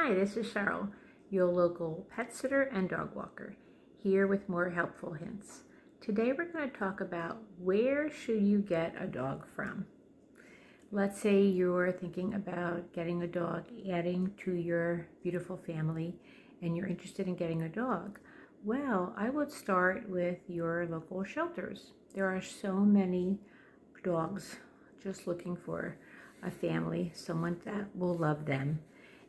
Hi, this is Cheryl, your local pet sitter and dog walker, here with more helpful hints. Today we're going to talk about where should you get a dog from. Let's say you're thinking about getting a dog, adding to your beautiful family, and you're interested in getting a dog. Well, I would start with your local shelters. There are so many dogs just looking for a family, someone that will love them,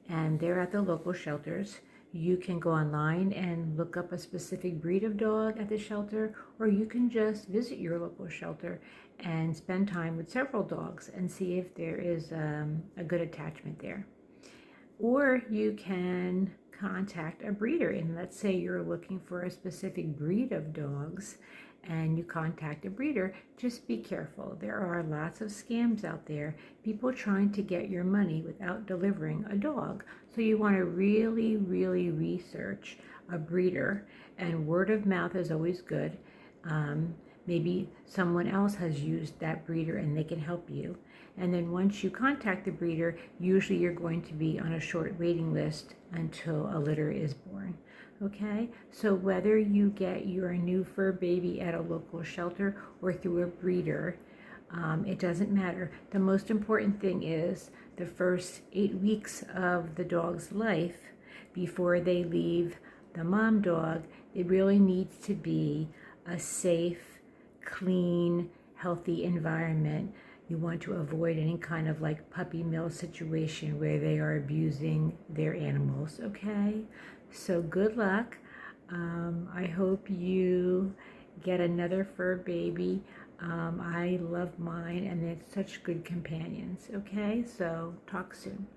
and they're at the local shelters. You can go online and look up a specific breed of dog at the shelter, or you can just visit your local shelter and spend time with several dogs and see if there is a good attachment there. Or you can contact a breeder, and let's say you're looking for a specific breed of dogs and you contact a breeder. Just be careful. There are lots of scams out there, people trying to get your money without delivering a dog. So you want to really research a breeder, and word of mouth is always good. Maybe someone else has used that breeder and they can help you. And then once you contact the breeder, usually you're going to be on a short waiting list until a litter is born. Okay, so whether you get your new fur baby at a local shelter or through a breeder, it doesn't matter. The most important thing is the first 8 weeks of the dog's life before they leave the mom dog. It really needs to be a safe, clean, healthy environment. You want to avoid any kind of like puppy mill situation where they are abusing their animals, okay? So good luck. I hope you get another fur baby. I love mine and they're such good companions, okay? So talk soon.